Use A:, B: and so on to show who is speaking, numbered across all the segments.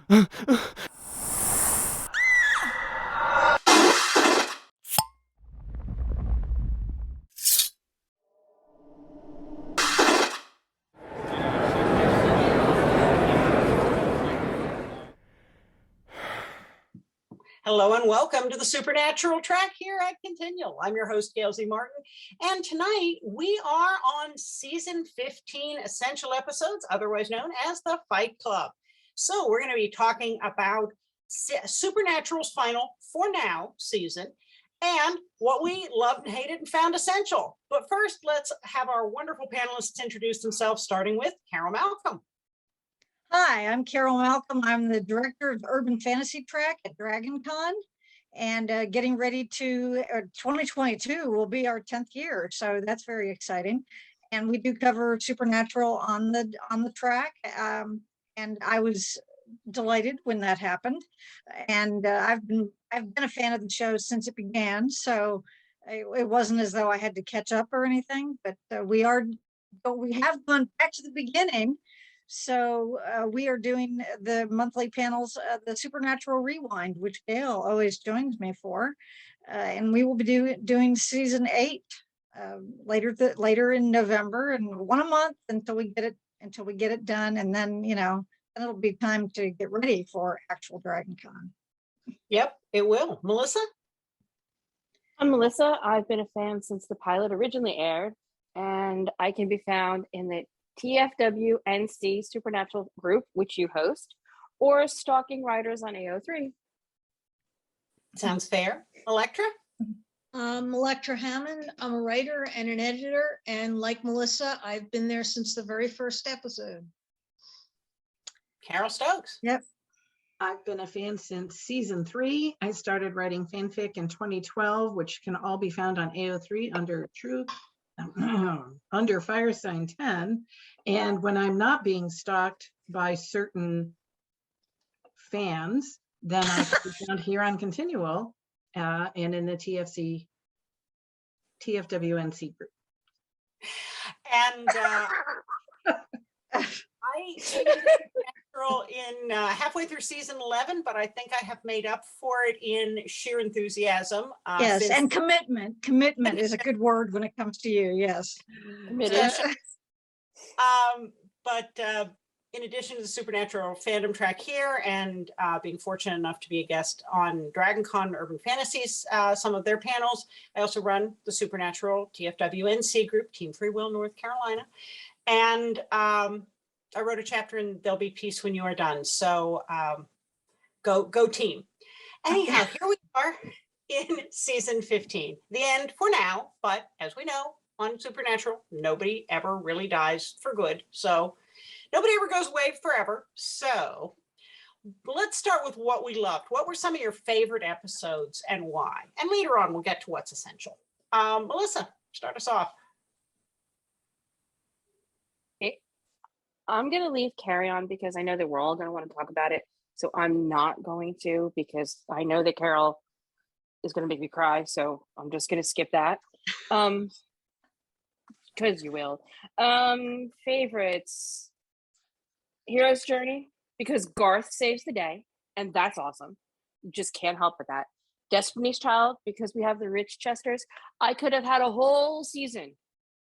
A: Hello and welcome to the Supernatural track here at Continual. I'm your host, Gail Z. Martin, and tonight we are on season 15 essential episodes, otherwise known as the Fight Club. So we're going to be talking about Supernatural's final, for now, season, and what we loved and hated and found essential. But first, let's have our wonderful panelists introduce themselves, starting with Carol Malcolm.
B: Hi, I'm Carol Malcolm. I'm the director of Urban Fantasy Track at DragonCon, and getting ready to 2022 will be our 10th year, so that's very exciting. And we do cover Supernatural on the track, and I was delighted when that happened. And I've been a fan of the show since it began, so it wasn't as though I had to catch up or anything. But we have gone back to the beginning. So we are doing the monthly panels, the Supernatural Rewind, which Gail always joins me for, and we will be doing season 8 later in November, and one a month until we get it done, and then then it'll be time to get ready for actual DragonCon.
A: Yep, it will. Melissa?
C: I'm Melissa. I've been a fan since the pilot originally aired, and I can be found in the TFWNC Supernatural group, which you host, or stalking writers on AO3.
A: Sounds fair. Electra?
D: Electra Hammond. I'm a writer and an editor, and like Melissa, I've been there since the very first episode.
A: Carol Stokes?
B: Yep.
E: I've been a fan since season 3. I started writing fanfic in 2012, which can all be found on AO3 under Fire Sign 10. And when I'm not being stalked by certain fans, then I can be found here on Continual and in the TFWNC group.
A: And I Supernatural in halfway through season 11, but I think I have made up for it in sheer enthusiasm.
B: Yes, and commitment. Commitment is a good word when it comes to you. Yes.
C: Committed.
A: But in addition to the Supernatural fandom track here, and being fortunate enough to be a guest on DragonCon Urban Fantasies, some of their panels, I also run the Supernatural TFWNC group, Team Free Will, North Carolina. And I wrote a chapter in There'll Be Peace When You Are Done. So go team. Anyhow, here we are in season 15, the end for now. But as we know, on Supernatural, nobody ever really dies for good. So nobody ever goes away forever. So let's start with what we loved. What were some of your favorite episodes and why? And later on, we'll get to what's essential. Melissa, start us off.
C: I'm going to leave Carrie on because I know that we're all going to want to talk about it. So I'm not going to, because I know that Carol is going to make me cry. So I'm just going to skip that. Because you will. Favorites. Hero's Journey, because Garth saves the day. And that's awesome. You just can't help with that. Destiny's Child, because we have the Richchesters. I could have had a whole season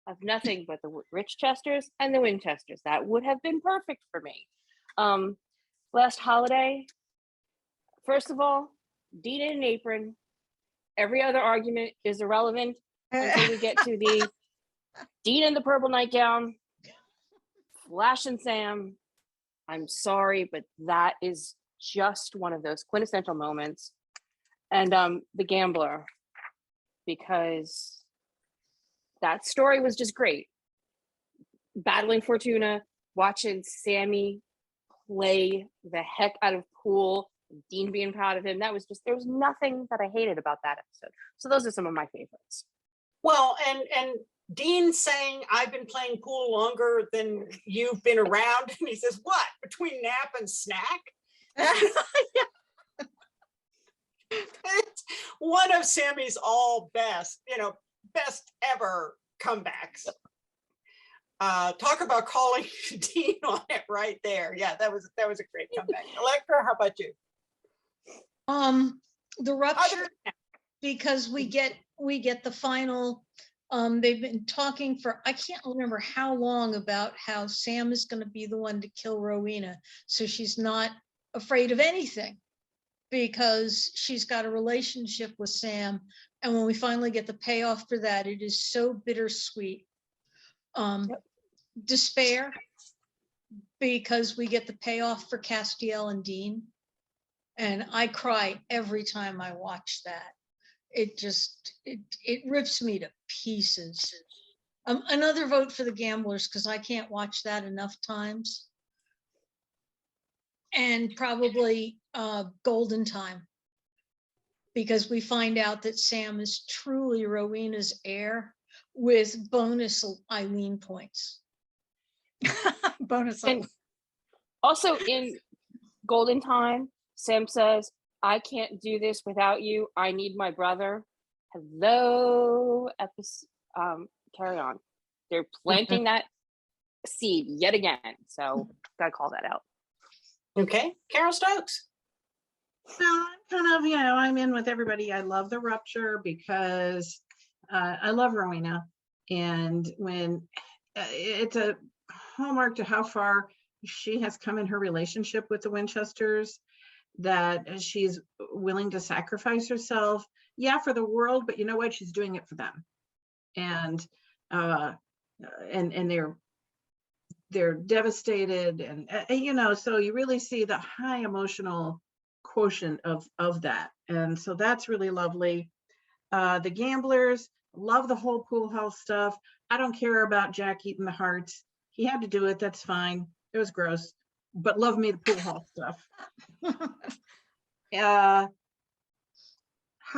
C: of nothing but the Richchesters and the Winchesters. That would have been perfect for me. Last Holiday, first of all, Dean in an apron. Every other argument is irrelevant until we get to the Dean in the purple nightgown, Flash and Sam. I'm sorry, but that is just one of those quintessential moments. And the Gambler, because that story was just great. Battling Fortuna, watching Sammy play the heck out of Pool, Dean being proud of him. That was just, there was nothing that I hated about that episode. So those are some of my favorites.
A: Well, and Dean saying, I've been playing pool longer than you've been around. And he says, what, between nap and snack? It's one of Sammy's all best, best ever comebacks. Talk about calling Dean on it right there. Yeah, that was a great comeback. Electra, how about you?
D: The Rupture, because we get the final, they've been talking for, I can't remember how long, about how Sam is going to be the one to kill Rowena. So she's not afraid of anything because she's got a relationship with Sam. And when we finally get the payoff for that, it is so bittersweet. Despair, because we get the payoff for Castiel and Dean. And I cry every time I watch that. It just, it rips me to pieces. Another vote for the Gamblers, because I can't watch that enough times. And probably Golden Time, because we find out that Sam is truly Rowena's heir with bonus Eileen points.
B: Bonus.
C: And also in Golden Time, Sam says, I can't do this without you. I need my brother. Hello, carry on. They're planting that seed yet again. So gotta call that out.
A: Okay, Carol Stokes.
E: Well, I'm kind of, I'm in with everybody. I love the Rupture because I love Rowena. And when it's a hallmark to how far she has come in her relationship with the Winchesters, that she's willing to sacrifice herself, for the world, but you know what? She's doing it for them. And they're devastated, and so you really see the high emotional quotient of that, and so that's really lovely. The Gamblers, love the whole pool house stuff. I don't care about Jack eating the hearts. He had to do it. That's fine. It was gross, but love me the pool hall stuff. How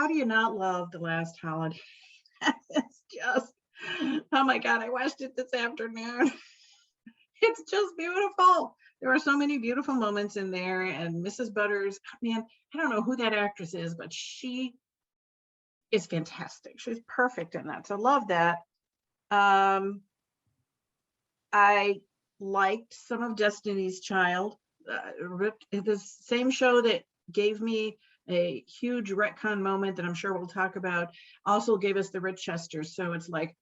E: do you not love The Last Holiday? It's just, oh my God, I watched it this afternoon. It's just beautiful. There are so many beautiful moments in there. And Mrs. Butters, man, I don't know who that actress is, but she is fantastic. She's perfect in that. So love that. I liked some of Destiny's Child. The same show that gave me a huge retcon moment that I'm sure we'll talk about also gave us the Richesters. So it's like,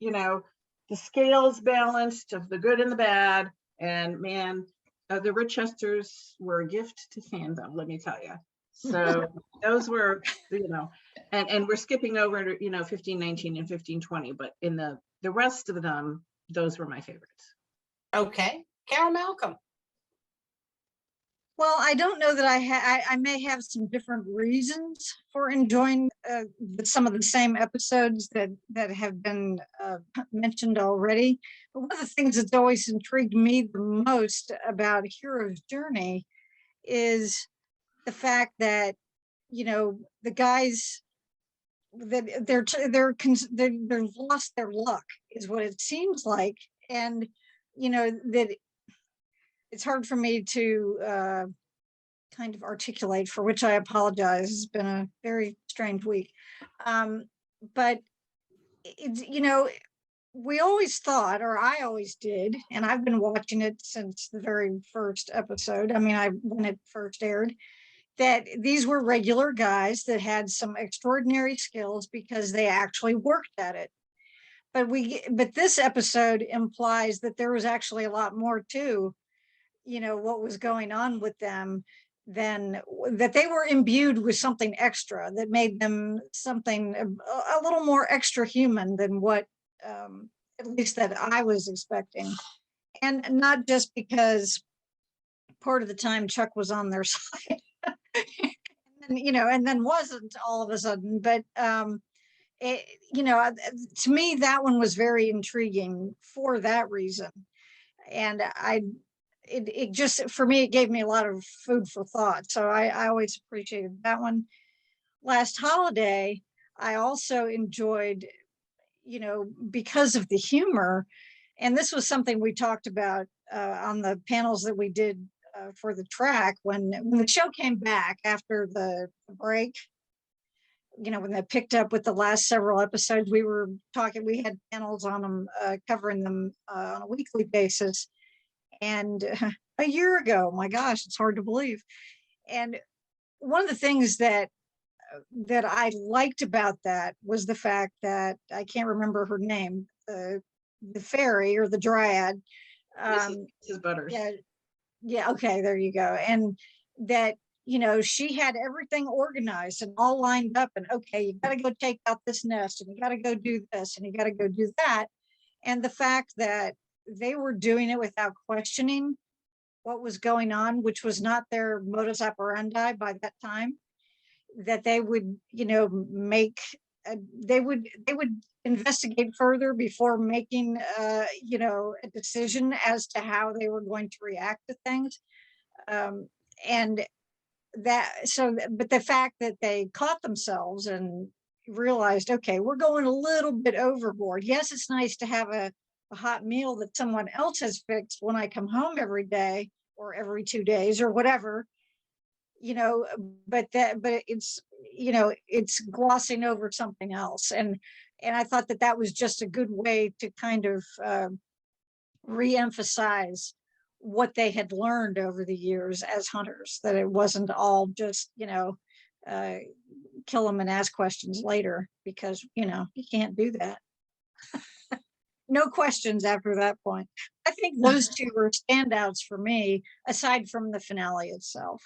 E: the scales balanced of the good and the bad. And man, the Richesters were a gift to fandom, let me tell you. So those were, and we're skipping over to, 1519 and 1520, but in the rest of them, those were my favorites. Okay.
A: Carol Malcolm.
B: Well, I don't know that I may have some different reasons for enjoying some of the same episodes that have been mentioned already. But one of the things that's always intrigued me the most about Hero's Journey is the fact that, the guys that they've lost their luck is what it seems like. And, that it's hard for me to kind of articulate, for which I apologize. It's been a very strange week. But it's, we always thought, or I always did, and I've been watching it since the very first episode. When it first aired, that these were regular guys that had some extraordinary skills because they actually worked at it. But this episode implies that there was actually a lot more to, what was going on with them, than that they were imbued with something extra that made them something a little more extra human than what, at least that I was expecting. And not just because part of the time Chuck was on their side, and then wasn't all of a sudden, but to me, that one was very intriguing for that reason. And it just, for me, it gave me a lot of food for thought. So I always appreciated that one. Last Holiday, I also enjoyed, because of the humor. And this was something we talked about on the panels that we did for the track when the show came back after the break. you know, when they picked up with the last several episodes, we were talking, we had panels on them, covering them on a weekly basis. And a year ago, my gosh, it's hard to believe. And one of the things that I liked about that was the fact that I can't remember her name, the fairy or the dryad.
E: Mrs. Butters.
B: Yeah, okay, there you go. And that, you know, she had everything organized and all lined up, and okay, you got to go take out this nest, and you got to go do this, and you got to go do that. And the fact that they were doing it without questioning what was going on, which was not their modus operandi by that time, that they would, you know, they would investigate further before making, you know, a decision as to how they were going to react to things. And that, so, but the fact that they caught themselves and realized, okay, we're going a little bit overboard. Yes, it's nice to have a hot meal that someone else has fixed when I come home every day or every 2 days or whatever, you know, but it's, you know, it's glossing over something else. And I thought that that was just a good way to kind of re-emphasize what they had learned over the years as hunters, that it wasn't all just, you know, kill them and ask questions later, because, you know, you can't do that. No questions after that point. I think those two were standouts for me, aside from the finale itself.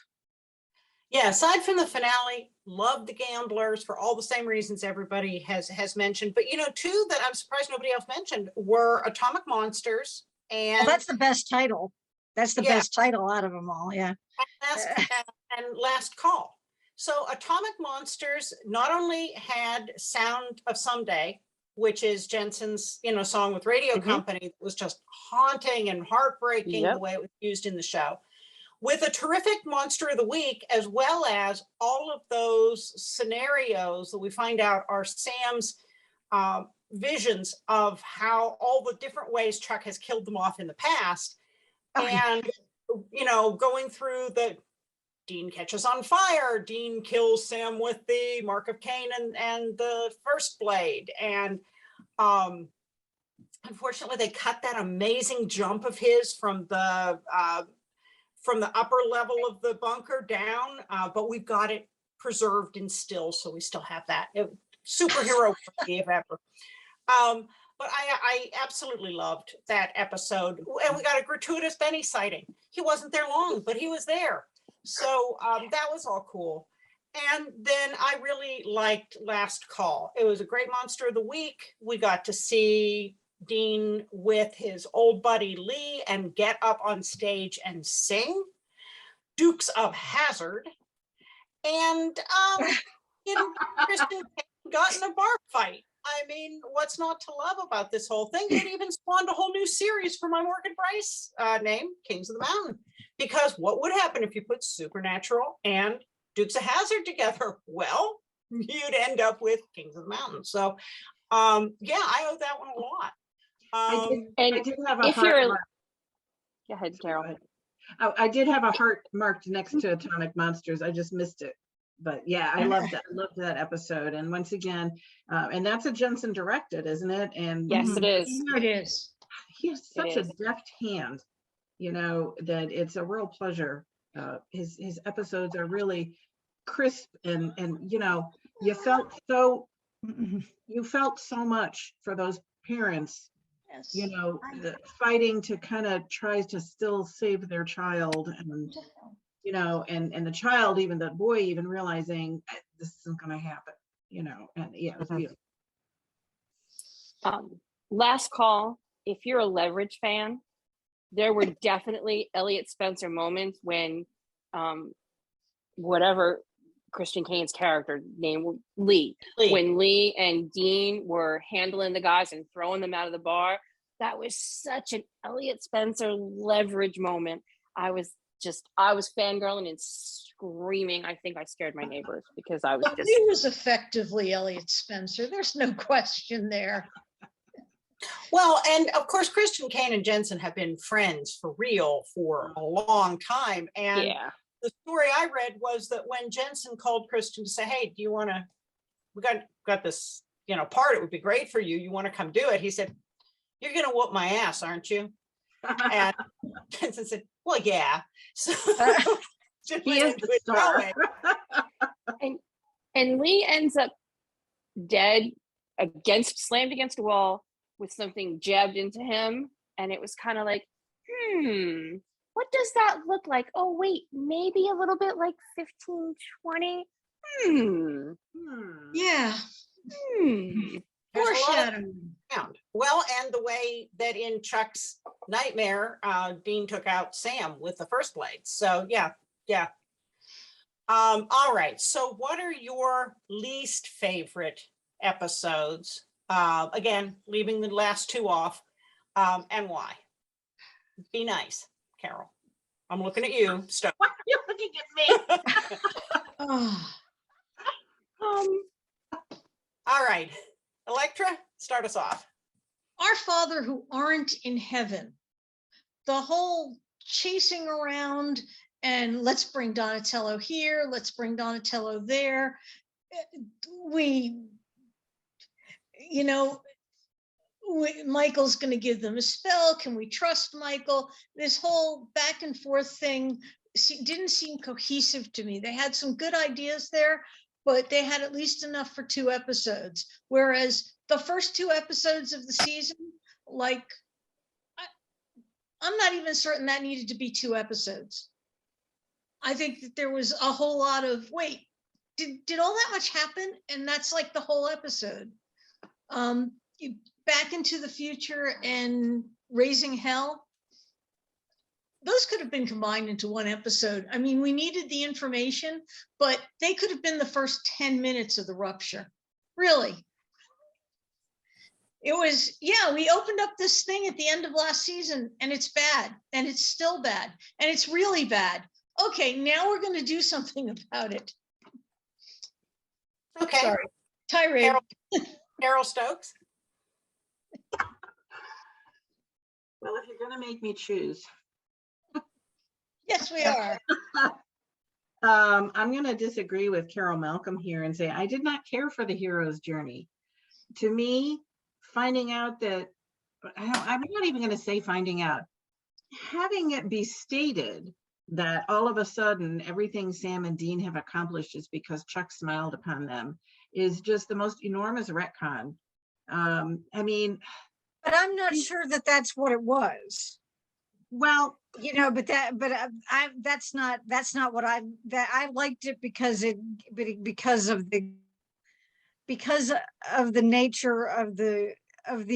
A: Yeah, aside from the finale, loved the gamblers for all the same reasons everybody has mentioned. But, you know, two that I'm surprised nobody else mentioned were Atomic Monsters and
B: Well, that's the best title. That's the best title out of them all. Yeah.
A: and Last Call. So Atomic Monsters not only had Sound of Someday, which is Jensen's, you know, song with Radio Company, that was just haunting and heartbreaking the way it was used in the show, with a terrific Monster of the Week, as well as all of those scenarios that we find out are Sam's visions of how all the different ways Chuck has killed them off in the past. And, you know, going through the Dean catches on fire, Dean kills Sam with the Mark of Cain and the first blade. And unfortunately, they cut that amazing jump of his from the upper level of the bunker down, but we've got it preserved in stills, so we still have that. Superhero if ever. But I absolutely loved that episode. And we got a gratuitous Benny sighting. He wasn't there long, but he was there. So that was all cool. And then I really liked Last Call. It was a great Monster of the Week. We got to see Dean with his old buddy Lee and get up on stage and sing Dukes of Hazzard. And Kristen got in a bar fight. I mean, what's not to love about this whole thing? It even spawned a whole new series for my Morgan Bryce name, Kings of the Mountain. Because what would happen if you put Supernatural and Dukes of Hazzard together? Well, you'd end up with Kings of the Mountain. So, yeah, I owe that one a lot.
E: I did have a
C: if
E: heart
C: you're,
E: mark.
C: go ahead, Carol.
E: I did have a heart marked next to Atomic Monsters. I just missed it. But yeah, I loved that. I loved that episode. And once again, and that's a Jensen directed, isn't it? And
C: Yes, it is.
D: It is.
E: he has such a deft hand, you know, that it's a real pleasure. His episodes are really crisp, and you know, you felt so much for those parents,
D: Yes.
E: you know, fighting to kind of try to still save their child, and you know, and the child, even the boy, even realizing this isn't going to happen, you know. And yeah, it was beautiful.
C: Last Call, if you're a Leverage fan, there were definitely Elliot Spencer moments when whatever Christian Kane's character name, Lee, when Lee and Dean were handling the guys and throwing them out of the bar, that was such an Elliot Spencer Leverage moment. I was fangirling and screaming. I think I scared my neighbors because I was just.
D: He was effectively Elliot Spencer. There's no question there.
A: Well, and of course, Christian Kane and Jensen have been friends for real for a long time. And the story I read was that when Jensen called Christian to say, hey, do you want to we got this, part, it would be great for you. You want to come do it? He said, you're going to whoop my ass, aren't you? And Jensen said, well, yeah. So just
E: He
A: went
E: is
A: into
E: the
A: it
E: star.
A: that way.
C: And Lee ends up dead, slammed against a wall with something jabbed into him. And it was kind of like, what does that look like? Oh, wait, maybe a little bit like 1520.
D: Yeah.
A: There's a lot of
D: Foreshadowing.
A: sound. Well, and the way that in Chuck's nightmare, Dean took out Sam with the first blade. So yeah. All right. So what are your least favorite episodes? Again, leaving the last two off, and why? Be nice, Carol. I'm looking at you, Stokes.
E: Why are you looking at me?
D: Oh,
A: All right. Electra, start us off.
D: Our Father who aren't in heaven. The whole chasing around and let's bring Donatello here, let's bring Donatello there. Michael's going to give them a spell. Can we trust Michael? This whole back and forth thing didn't seem cohesive to me. They had some good ideas there, but they had at least enough for 2 episodes. Whereas the first 2 episodes of the season, I'm not even certain that needed to be 2 episodes. I think that there was a whole lot of, wait, did all that much happen? And that's like the whole episode. Back into the Future and Raising Hell, those could have been combined into 1 episode. I mean, we needed the information, but they could have been the first 10 minutes of the Rupture. Really. It was, we opened up this thing at the end of last season and it's bad and it's still bad and it's really bad. Okay, now we're going to do something about it.
A: Okay.
D: Sorry. Tirade.
A: Carol Stokes.
E: Well, if you're going to make me choose.
D: Yes, we are.
E: I'm going to disagree with Carol Malcolm here and say I did not care for the hero's journey. To me, finding out that, I'm not even going to say finding out, having it be stated that all of a sudden everything Sam and Dean have accomplished is because Chuck smiled upon them is just the most enormous retcon.
B: But I'm not sure that that's what it was.
E: Well,
B: that's not what I liked it because of the nature of the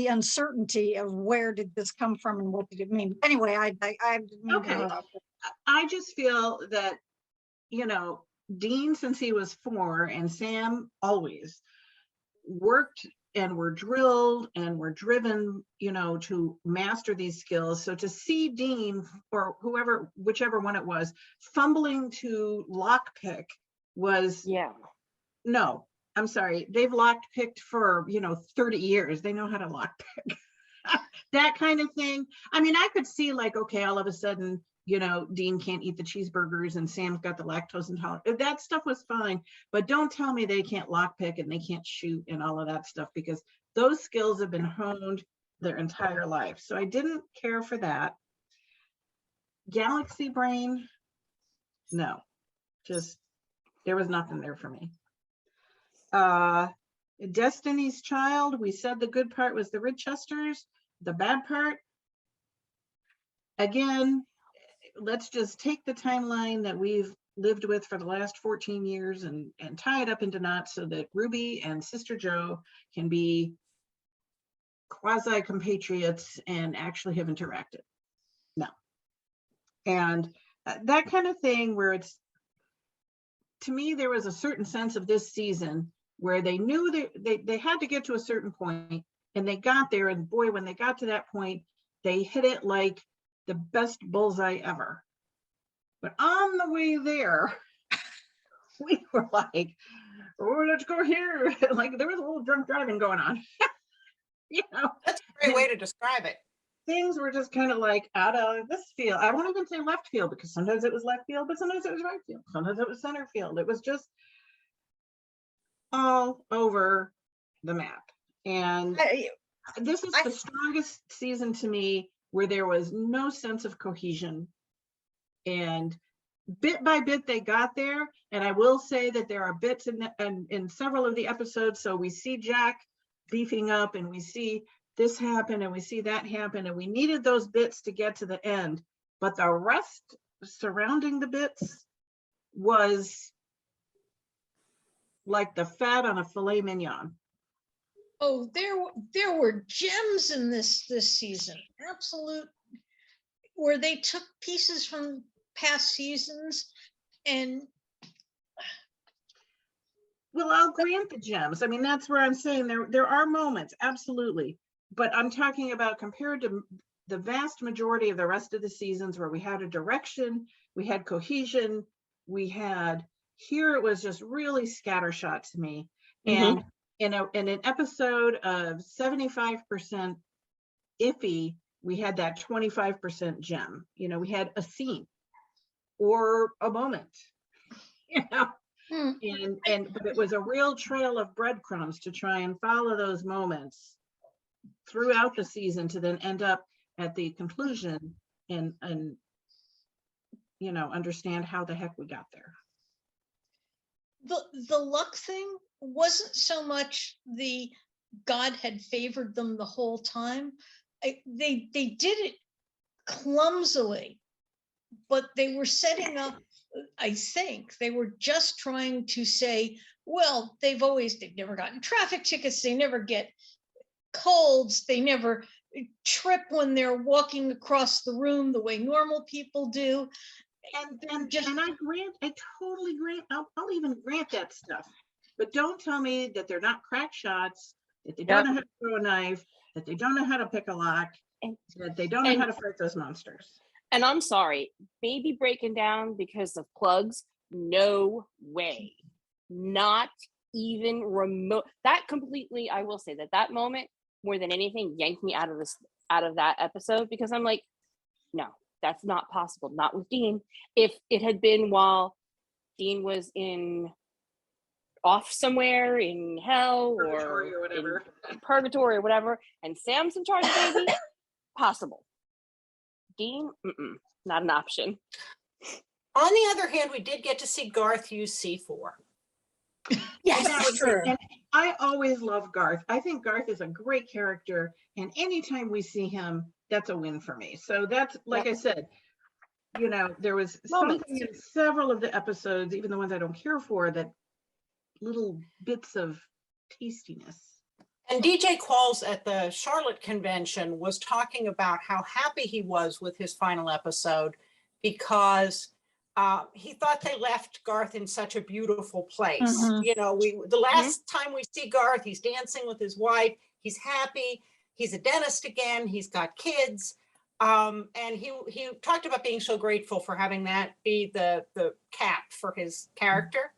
B: uncertainty of where did this come from and what did it mean. Anyway, I didn't mean to
E: okay.
B: interrupt.
E: I just feel that, Dean, since he was 4, and Sam always worked and were drilled and were driven, to master these skills. So to see Dean or whichever one it was, fumbling to lockpick was, no, I'm sorry. They've lockpicked for, 30 years. They know how to lockpick. That kind of thing. I mean, I could see okay, all of a sudden, Dean can't eat the cheeseburgers and Sam's got the lactose intolerance. That stuff was fine, but don't tell me they can't lockpick and they can't shoot and all of that stuff, because those skills have been honed their entire life. So I didn't care for that. Galaxy Brain, no, just, there was nothing there for me. Destiny's Child, we said the good part was the Richesters. The bad part, again, let's just take the timeline that we've lived with for the last 14 years and tie it up into knots so that Ruby and Sister Joe can be quasi-compatriots and actually have interacted. No. And that kind of thing where it's, to me, there was a certain sense of this season where they knew they had to get to a certain point and they got there, and boy, when they got to that point, they hit it like the best bullseye ever. But on the way there, we were like, oh, let's go here. Like there was a little drunk driving going on.
A: That's a great way to describe it.
E: Things were just kind of like out of this field. I won't even say left field, because sometimes it was left field, but sometimes it was right field. Sometimes it was center field. It was just, all over the map. And
B: I-
E: this is
B: I-
E: the strongest season to me where there was no sense of cohesion. And bit by bit they got there. And I will say that there are bits in several of the episodes. So we see Jack beefing up, and we see this happen, and we see that happen, and we needed those bits to get to the end. But the rest surrounding the bits was like the fat on a filet mignon.
D: Oh, there were gems in this season. Absolute, where they took pieces from past seasons and
E: Well, I'll grant the gems. I mean, that's where I'm saying there are moments, absolutely. But I'm talking about compared to the vast majority of the rest of the seasons where we had a direction, we had cohesion, here it was just really scattershot to me. And in an episode of 75% iffy, we had that 25% gem. You know, we had a scene or a moment, you know. But it was a real trail of breadcrumbs to try and follow those moments throughout the season to then end up at the conclusion and you know, understand how the heck we got there.
D: the luck thing wasn't so much the God had favored them the whole time. They did it clumsily, but they were setting up, I think they were just trying to say, well, they've never gotten traffic tickets, they never get colds, they never trip when they're walking across the room the way normal people do.
E: And I totally grant, I'll even grant that stuff. But don't tell me that they're not crack shots, that they don't know how to throw a knife, that they don't know how to pick a lock, that they don't know how to fight those monsters.
C: And I'm sorry, maybe breaking down because of plugs, no way. Not even remote. That completely, I will say that moment more than anything yanked me out of that episode, because I'm like, no, that's not possible. Not with Dean. If it had been while Dean was off somewhere in hell
E: Purgatory or whatever,
C: in purgatory or whatever, and Sam's in charge, baby, possible. Dean, not an option.
A: On the other hand, we did get to see Garth use C4.
E: Yes, and I always love Garth. I think Garth is a great character, and anytime we see him, that's a win for me. So that's, like I said, you know, there was something in several of the episodes, even the ones I don't care for, that little bits of tastiness.
A: And DJ Qualls at the Charlotte convention was talking about how happy he was with his final episode because he thought they left Garth in such a beautiful place. You know, the last time we see Garth, he's dancing with his wife, he's happy, he's a dentist again, he's got kids. And he talked about being so grateful for having that be the cap for his character.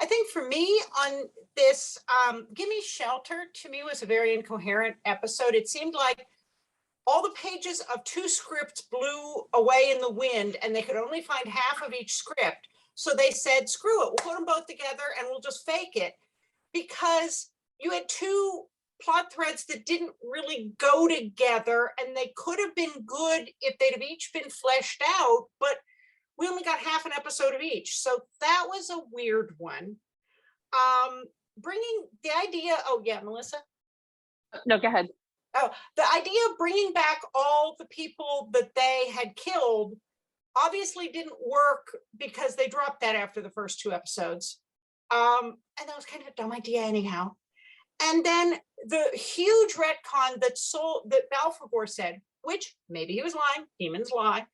A: I think for me on this, Gimme Shelter to me was a very incoherent episode. It seemed like all the pages of 2 scripts blew away in the wind and they could only find half of each script. So they said, screw it, we'll put them both together and we'll just fake it, because you had 2 plot threads that didn't really go together, and they could have been good if they'd have each been fleshed out, but we only got half an episode of each. So that was a weird one. Bringing the idea, oh yeah, Melissa?
C: No, go ahead.
A: Oh, the idea of bringing back all the people that they had killed obviously didn't work because they dropped that after the first 2 episodes. And that was kind of a dumb idea anyhow. And then the huge retcon that Balfour said, which maybe he was lying, demons lie,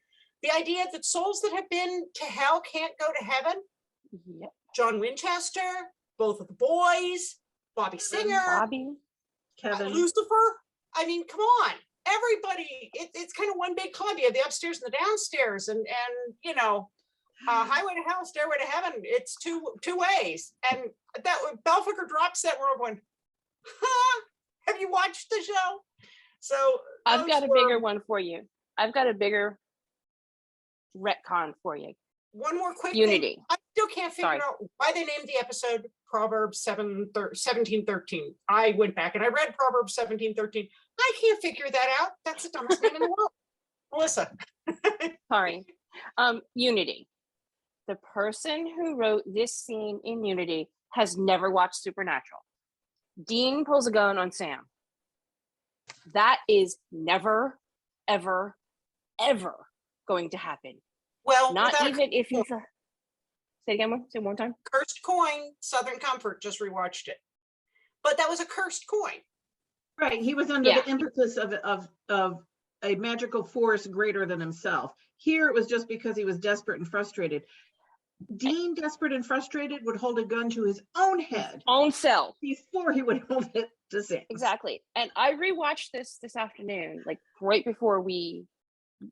A: the idea that souls that have been to hell can't go to heaven.
C: Yep.
A: John Winchester, both of the boys, Bobby Singer,
E: Kevin,
A: Lucifer. I mean, come on, everybody. It's kind of one big club. You have the upstairs and the downstairs, and you know, highway to hell, stairway to heaven. It's two ways. And that Belfiker drops that, we're going, ha, have you watched the show? So
C: I've got a bigger one for you. I've got a bigger retcon for you.
A: One more quick
C: Unity.
A: thing. I still can't figure out why they named the episode Proverbs 17:13. I went back and I read Proverbs 17:13. I can't figure that out. That's the dumbest name in the world. Melissa.
C: Sorry. Unity. The person who wrote this scene in Unity has never watched Supernatural. Dean pulls a gun on Sam. That is never, ever, ever going to happen.
A: Well,
C: Not
A: without
C: even if you say it again. Say it one time.
A: Cursed Coin, Southern Comfort just rewatched it. But that was a cursed coin.
E: Right, he was under
C: Yeah.
E: the impetus of a magical force greater than himself. Here it was just because he was desperate and frustrated. Dean, desperate and frustrated, would hold a gun to his own head
C: Own self.
E: before he would hold it to Sam.
C: Exactly. And I rewatched this afternoon, like right before we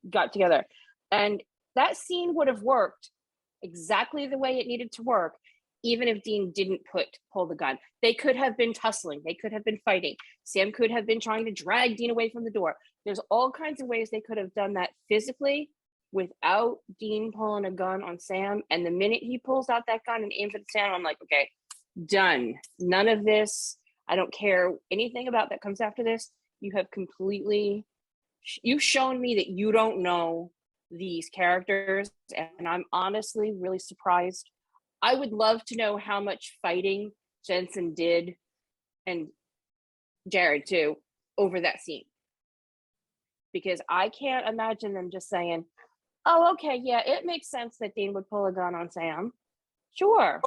C: got together. And that scene would have worked exactly the way it needed to work, even if Dean didn't pull the gun. They could have been tussling. They could have been fighting. Sam could have been trying to drag Dean away from the door. There's all kinds of ways they could have done that physically without Dean pulling a gun on Sam. And the minute he pulls out that gun and aims at Sam, I'm like, okay, done. None of this. I don't care anything about that comes after this. You have completely, you've shown me that you don't know these characters. And I'm honestly really surprised. I would love to know how much fighting Jensen did, and Jared too, over that scene. Because I can't imagine them just saying, oh, okay, yeah, it makes sense that Dean would pull a gun on Sam. Sure.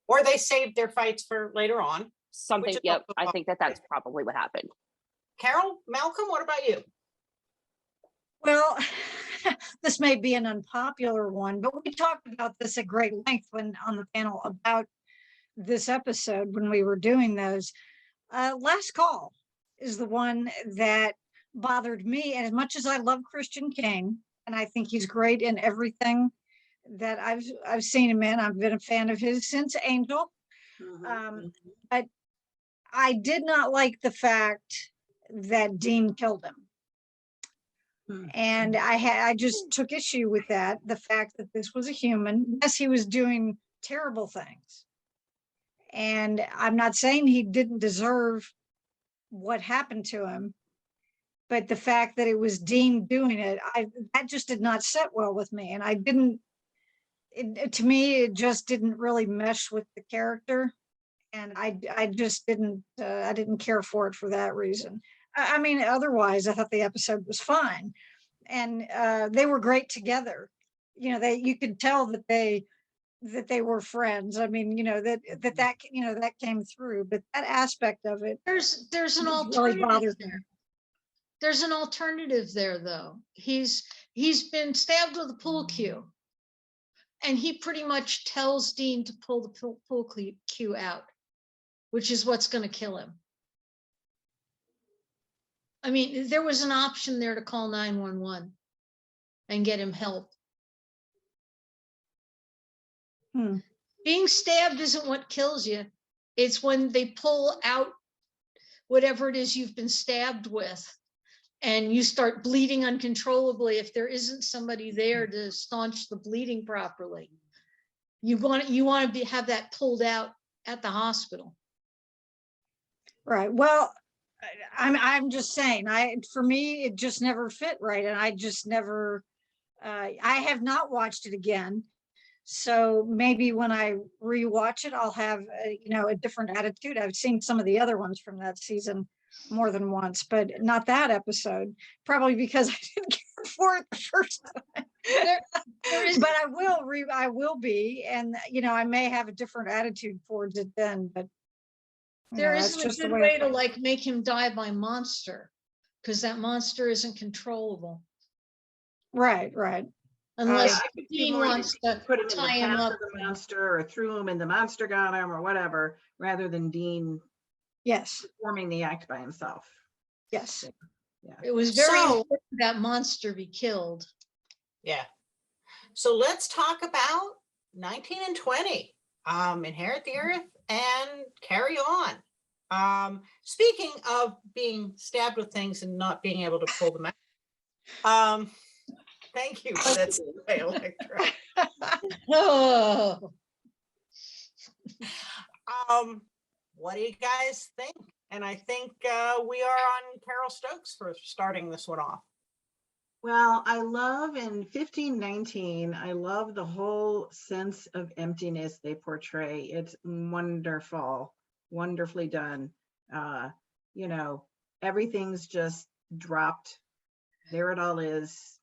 A: Or they saved their fights for later on.
C: Something,
A: Which-
C: yep, I think that's probably what happened.
A: Carol, Malcolm, what about you?
B: Well, this may be an unpopular one, but we talked about this at great length when on the panel about this episode when we were doing those. Last Call is the one that bothered me. And as much as I love Christian Kane, and I think he's great in everything that I've seen him in, I've been a fan of his since Angel. But I did not like the fact that Dean killed him. And I just took issue with that. The fact that this was a human. Yes, he was doing terrible things. And I'm not saying he didn't deserve what happened to him, but the fact that it was Dean doing it, that just did not set well with me. And I didn't, to me, it just didn't really mesh with the character. And I just didn't, I didn't care for it for that reason. I mean, otherwise, I thought the episode was fine, and they were great together. You know, you could tell that they were friends. I mean, you know, that came through, but that aspect of it,
D: There's an
B: really
D: alternative
B: bothered me.
D: there. There's an alternative there, though. He's been stabbed with a pool cue, and he pretty much tells Dean to pull the pool cue out, which is what's going to kill him. I mean, there was an option there to call 911 and get him help. Being stabbed isn't what kills you. It's when they pull out whatever it is you've been stabbed with and you start bleeding uncontrollably. If there isn't somebody there to staunch the bleeding properly, you want to have that pulled out at the hospital.
B: Right. Well, I'm just saying, for me, it just never fit right. And I just never, I have not watched it again. So maybe when I rewatch it, I'll have a different attitude. I've seen some of the other ones from that season more than once, but not that episode, probably because I didn't care for it the first time. But I will be, and I may have a different attitude towards it then, but
D: there
B: that's
D: isn't
B: just
D: a
B: the
D: good
B: way
D: way to like make him die by monster, because that monster isn't controllable
B: right.
D: unless
E: I could see
D: Dean
E: more
D: wants to
E: put him in
D: tie
E: the
D: him
E: path
D: up.
E: of the monster, or threw him and the monster got him, or whatever, rather than Dean
B: Yes.
E: performing the act by himself.
B: Yes.
D: It was very
A: So-
D: important that monster be killed.
A: Yeah. So let's talk about 19 and 20. Inherit the Earth and Carry On. Speaking of being stabbed with things and not being able to pull them out. Thank you for that segue, Electra.
D: Oh,
A: What do you guys think? And I think we are on Carol Stokes for starting this one off.
E: Well, I love in 1519, I love the whole sense of emptiness they portray. It's wonderful, wonderfully done. You know, everything's just dropped. There it all is.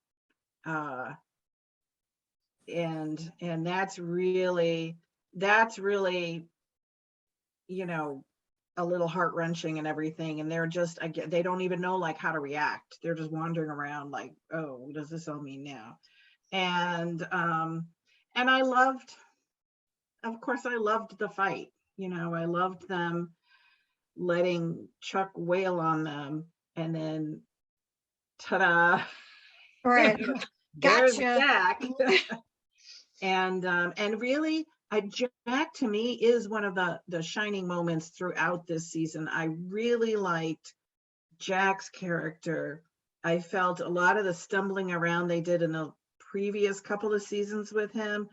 E: And that's really, you know, a little heart-wrenching and everything, and they're just, they don't even know like how to react. They're just wandering around like, oh, what does this all mean now? And I loved, of course, I loved the fight. You know, I loved them letting Chuck wail on them, and then ta-da,
B: Right.
E: there's
B: Gotcha.
E: Jack. And really, Jack to me is one of the shining moments throughout this season. I really liked Jack's character. I felt a lot of the stumbling around they did in the previous couple of seasons with him.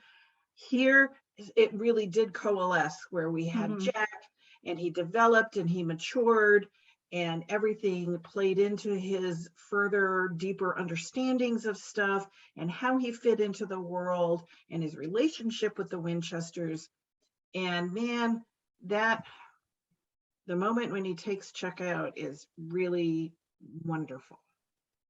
E: Here, it really did coalesce, where we had Jack, and he developed and he matured, and everything played into his further, deeper understandings of stuff and how he fit into the world and his relationship with the Winchesters. And man, the moment when he takes Chuck out is really wonderful.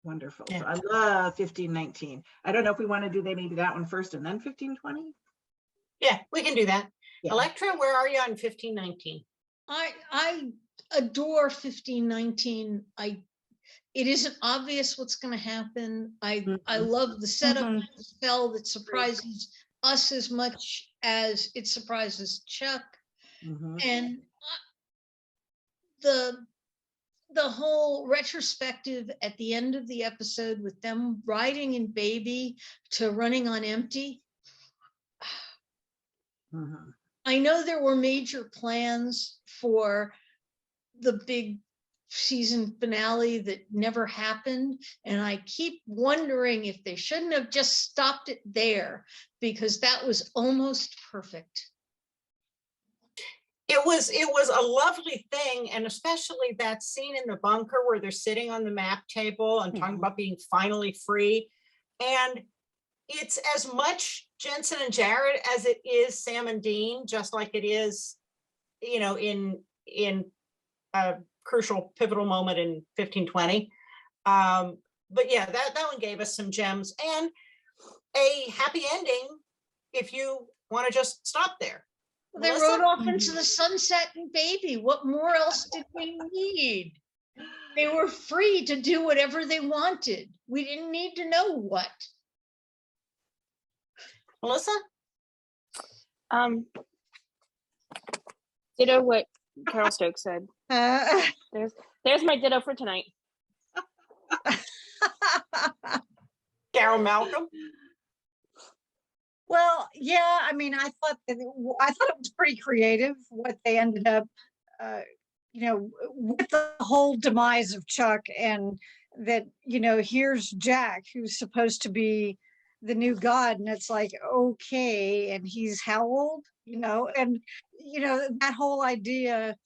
E: Wonderful.
A: Yeah.
E: So I love 1519. I don't know if we want to do maybe that one first and then 1520.
A: Yeah, we can do that.
E: Yeah.
A: Electra, where are you on 1519?
D: I adore 1519. It isn't obvious what's going to happen. I love the setup, the spell that surprises us as much as it surprises Chuck. And the whole retrospective at the end of the episode with them riding in Baby to running on empty. I know there were major plans for the big season finale that never happened, and I keep wondering if they shouldn't have just stopped it there, because that was almost perfect.
A: It was a lovely thing, and especially that scene in the bunker where they're sitting on the map table and talking about being finally free. And it's as much Jensen and Jared as it is Sam and Dean, just like it is, you know, in a crucial pivotal moment in 1520. But yeah, that one gave us some gems and a happy ending if you want to just stop there.
D: They
A: Melissa?
D: rode off into the sunset and Baby. What more else did we need? They were free to do whatever they wanted. We didn't need to know what.
A: Melissa?
C: Ditto what Carol Stokes said. There's my ditto for tonight.
A: Carol Malcolm?
B: Well, yeah, I mean, I thought it was pretty creative what they ended up, you know, with the whole demise of Chuck, and that, you know, here's Jack, who's supposed to be the new god, and it's like, okay, and he's how old, you know, and, you know, that whole idea.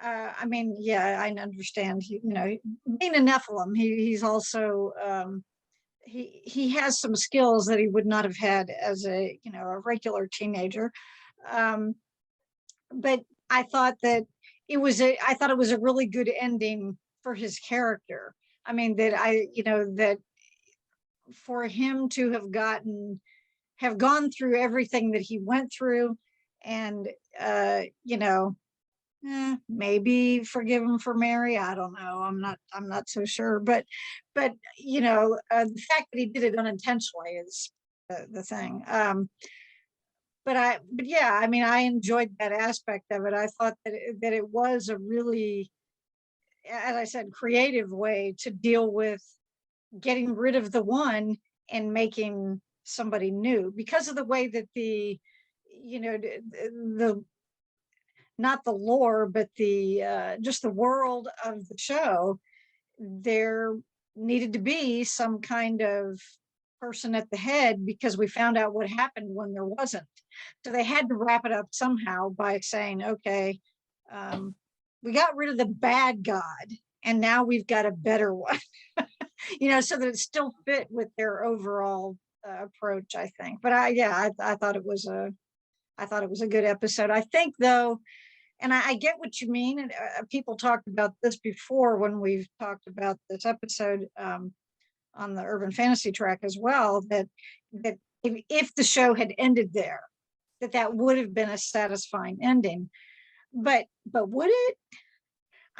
B: I mean, yeah, I understand, you know, being a Nephilim, he's also, he has some skills that he would not have had as a, you know, a regular teenager. But I thought that I thought it was a really good ending for his character. I mean, that for him to have gone through everything that he went through, and, you know, maybe forgive him for Mary. I don't know. I'm not so sure, but you know, the fact that he did it unintentionally is the thing. But yeah, I mean, I enjoyed that aspect of it. I thought that it was a really, as I said, creative way to deal with getting rid of the one and making somebody new, because of the way that you know, the not the lore, but just the world of the show. There needed to be some kind of person at the head because we found out what happened when there wasn't. So they had to wrap it up somehow by saying, okay, we got rid of the bad God and now we've got a better one, so that it still fit with their overall approach, I think. But I thought it was a good episode. I think though, and I get what you mean. And people talked about this before when we've talked about this episode on the urban fantasy track as well, that if the show had ended there, that would have been a satisfying ending. But would it?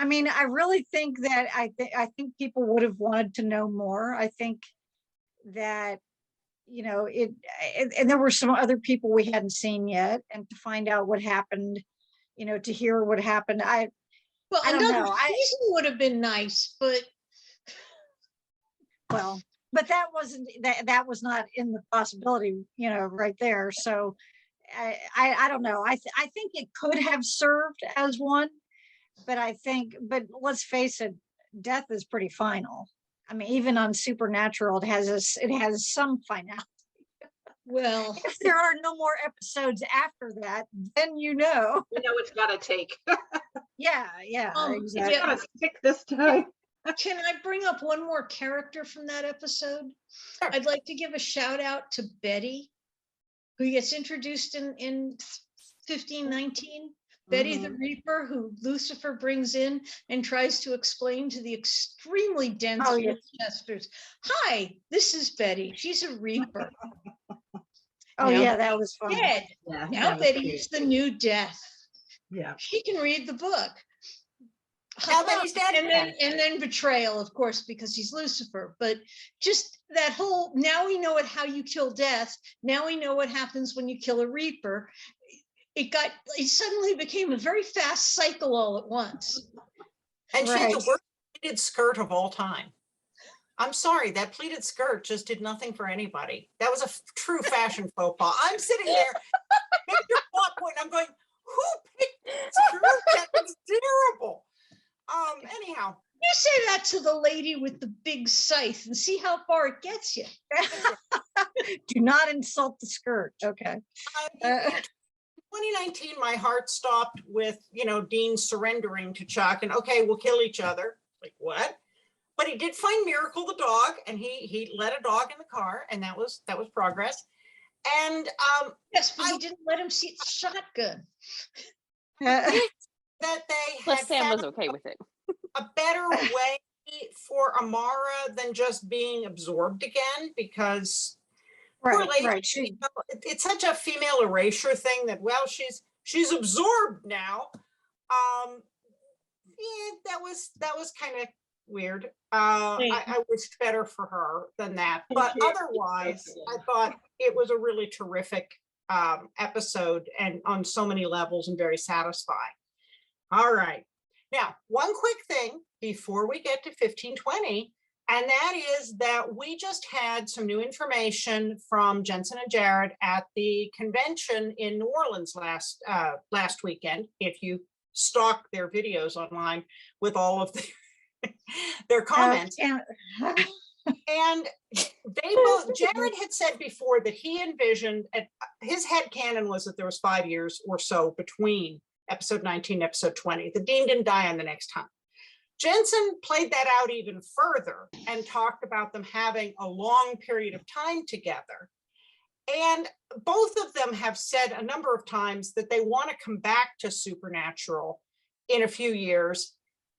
B: I mean, I really think that I think people would have wanted to know more. I think that and there were some other people we hadn't seen yet, and to find out what happened, to hear what happened.
D: Well,
B: I don't
D: another
B: know.
D: season would have been nice, but
B: But that wasn't that was not in the possibility, right there. So I don't know. I think it could have served as one, but let's face it, death is pretty final. I mean, even on Supernatural, it has some finality.
D: well,
B: If there are no more episodes after that, then
E: it's gotta take.
B: Yeah, exactly.
D: yeah.
E: Gotta stick this time.
D: Can I bring up one more character from that episode?
A: Sure.
D: I'd like to give a shout out to Betty, who gets introduced in 1519. Betty the Reaper, who Lucifer brings in and tries to explain to the extremely dense
B: Oh, yes.
D: Winchesters. Hi, this is Betty. She's a Reaper.
B: Oh
D: Now
B: yeah, that was fun.
D: Dead.
E: Yeah,
D: Now
E: that was
D: Betty
E: cute.
D: is the new death.
E: Yeah.
D: She can read the book.
A: Now that he's dead.
D: And then betrayal, of course, because he's Lucifer. But just that whole, now we know how you kill death. Now we know what happens when you kill a Reaper. It suddenly became a very fast cycle all at once.
A: And she had the
B: Right.
A: worst pleated skirt of all time. I'm sorry, that pleated skirt just did nothing for anybody. That was a true fashion faux pas. I'm sitting there, major plot point. I'm going, who picked this skirt? That was terrible. Anyhow,
D: You say that to the lady with the big scythe and see how far it gets you.
B: Do not insult the skirt. Okay.
A: in 2019, my heart stopped with, Dean surrendering to Chuck and, okay, we'll kill each other. Like, what? But he did find Miracle the dog, and he let a dog in the car, and that was progress. And
D: Yes, but he didn't let him see the shotgun.
A: that they
C: Plus,
A: had
C: Sam was
A: found
C: okay with it.
A: a better way for Amara than just being absorbed again, because poor lady,
B: Right. She,
A: it's such a female erasure thing that, well, she's absorbed now. That was kind of weird. I wished better for her than that, but otherwise, I thought it was a really terrific episode, and on so many levels, and very satisfying. All right, now one quick thing before we get to 1520. And that is that we just had some new information from Jensen and Jared at the convention in New Orleans last weekend. If you stalk their videos online with all of their comments. And they both, Jared had said before that he envisioned, his headcanon was that there was 5 years or so between episode 19 and episode 20. The Dean didn't die on the next hunt. Jensen played that out even further and talked about them having a long period of time together. And both of them have said a number of times that they want to come back to Supernatural in a few years.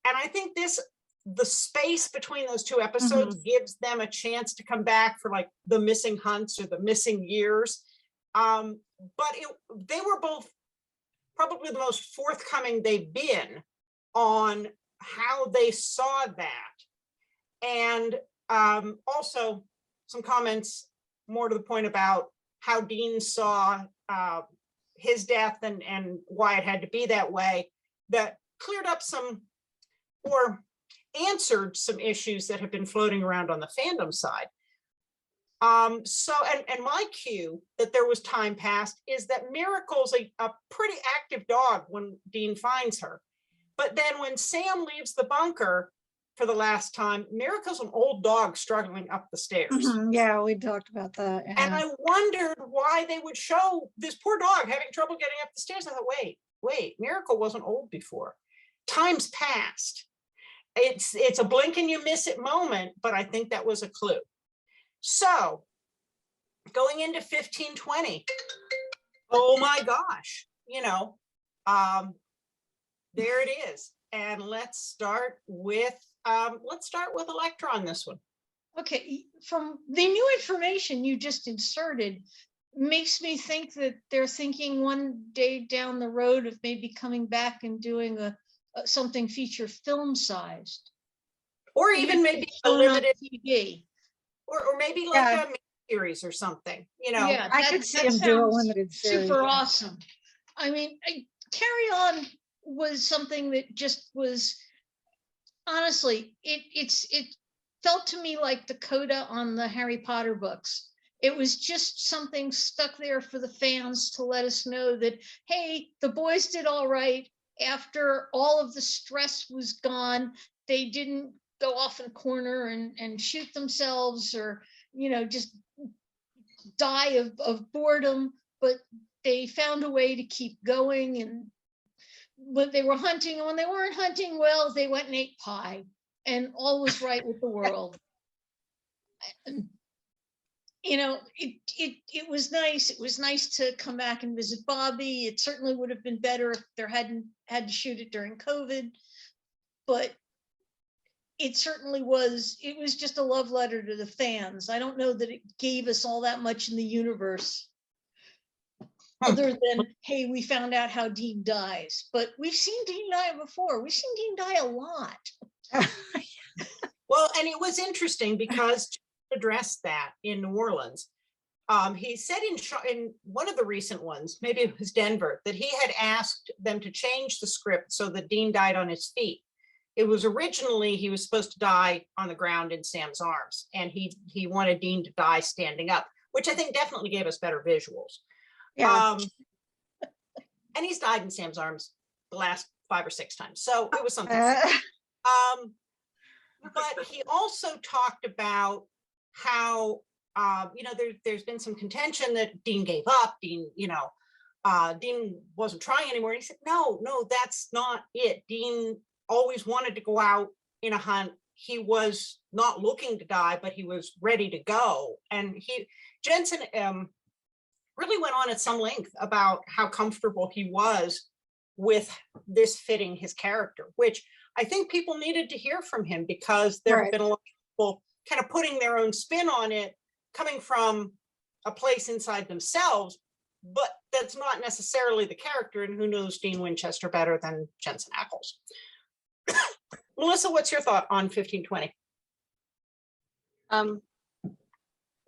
A: And I think the space between those two episodes gives them a chance to come back for like the missing hunts or the missing years. But they were both probably the most forthcoming they've been on how they saw that. And also some comments more to the point about how Dean saw his death and why it had to be that way, that cleared up some, or answered some issues that have been floating around on the fandom side. So, and my cue that there was time passed is that Miracle's a pretty active dog when Dean finds her. But then when Sam leaves the bunker, for the last time, Miracle's an old dog struggling up the stairs.
B: Yeah, we talked about that.
A: And
B: Yeah.
A: I wondered why they would show this poor dog having trouble getting up the stairs. I thought, wait, Miracle wasn't old before. Time's passed. It's a blink and you miss it moment, but I think that was a clue. So going into 1520, oh my gosh, there it is. And let's start with Electra on this one.
D: Okay, from the new information you just inserted makes me think that they're thinking one day down the road of maybe coming back and doing something feature film sized.
A: Or even maybe a
D: shown on
A: limited
D: TV.
A: or maybe like a series or something,
D: Yeah,
B: I could see him do a limited series.
D: Super awesome. I mean, Carry On was something that just was, honestly, it felt to me like the coda on the Harry Potter books. It was just something stuck there for the fans to let us know that, hey, the boys did all right. After all of the stress was gone, they didn't go off in a corner and shoot themselves or, just die of boredom, but they found a way to keep going. And when they were hunting, and when they weren't hunting, well, they went and ate pie and all was right with the world. It was nice. It was nice to come back and visit Bobby. It certainly would have been better if there hadn't had to shoot it during COVID, but it certainly was. It was just a love letter to the fans. I don't know that it gave us all that much in the universe other than, hey, we found out how Dean dies, but we've seen Dean die before. We've seen Dean die a lot.
A: Well, and it was interesting because to address that in New Orleans, he said in one of the recent ones, maybe it was Denver, that he had asked them to change the script so that Dean died on his feet. It was originally, he was supposed to die on the ground in Sam's arms, and he wanted Dean to die standing up, which I think definitely gave us better visuals.
B: Yeah.
A: And he's died in Sam's arms the last 5 or 6 times. So it was something. But he also talked about how, there's been some contention that Dean gave up. Dean wasn't trying anymore. And he said, no, that's not it. Dean always wanted to go out in a hunt. He was not looking to die, but he was ready to go. And Jensen really went on at some length about how comfortable he was with this fitting his character, which I think people needed to hear from him, because there have been a lot of people kind of putting their own spin on it, coming from a place inside themselves, but that's not necessarily the character. And who knows Dean Winchester better than Jensen Ackles? Melissa, what's your thought on 1520?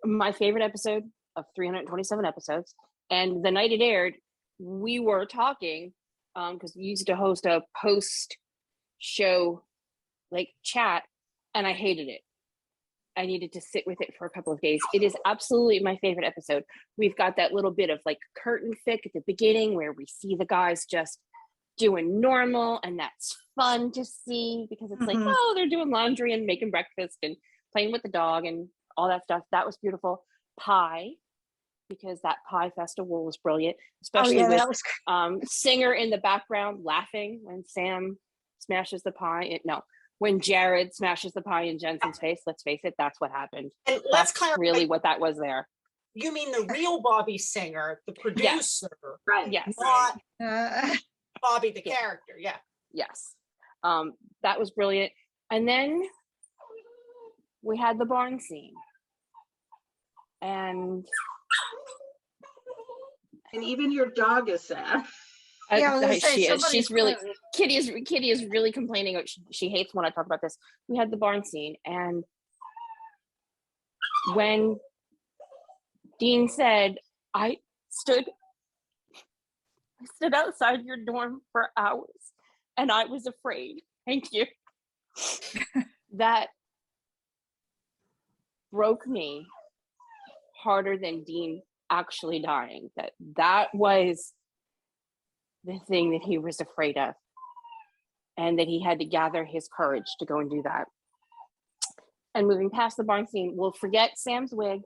C: My favorite episode of 327 episodes. And the night it aired, we were talking, because we used to host a post-show chat, and I hated it. I needed to sit with it for a couple of days. It is absolutely my favorite episode. We've got that little bit of curtain fic at the beginning where we see the guys just doing normal, and that's fun to see, because it's oh, they're doing laundry and making breakfast and playing with the dog and all that stuff. That was beautiful. Pie, because that pie festival was brilliant, especially with Singer in the background laughing when Sam smashes the pie. When Jared smashes the pie in Jensen's face. Let's face it, that's what happened.
A: And let's clarify,
C: really what that was there.
A: You mean the real Bobby Singer, the producer,
C: right? Yes,
A: not Bobby the character. Yeah.
C: Yes, that was brilliant. And then we had the barn scene, and
E: even your dog is sad.
C: She's really, Kitty is really complaining. She hates when I talk about this. We had the barn scene, and when Dean said, I stood outside your dorm for hours and I was afraid. Thank you. That broke me harder than Dean actually dying. That was the thing that he was afraid of, and that he had to gather his courage to go and do that. and moving past the barn scene, we'll forget Sam's wig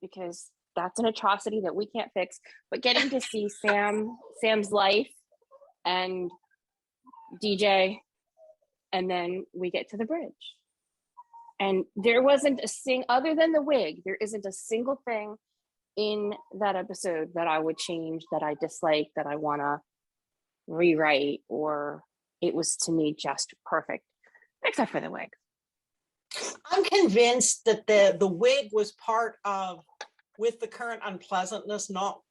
C: because that's an atrocity that we can't fix. But getting to see Sam's life and DJ, and then we get to the bridge. And there wasn't other than the wig, there isn't a single thing in that episode that I would change, that I dislike, that I want to rewrite, or it was to me just perfect, except for the wig.
A: I'm convinced that the wig was part of, with the current unpleasantness, not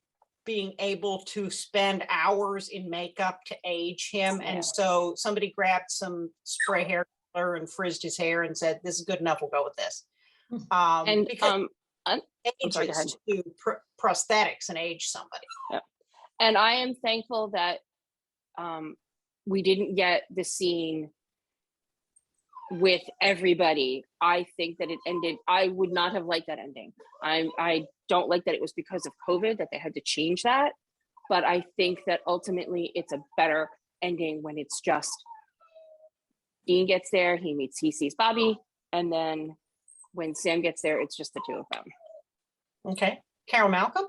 A: being able to spend hours in makeup to age him.
C: Yeah.
A: And so somebody grabbed some spray hair color and frizzed his hair and said, this is good enough, we'll go with this.
C: And
A: because
C: I'm sorry, go
A: ages to prosthetics and age somebody.
C: And I am thankful that we didn't get the scene with everybody. I think that it ended, I would not have liked that ending. I don't like that it was because of COVID that they had to change that, but I think that ultimately it's a better ending when it's just Dean gets there, he sees Bobby, and then when Sam gets there, it's just the two of them.
A: Okay, Carol Malcolm?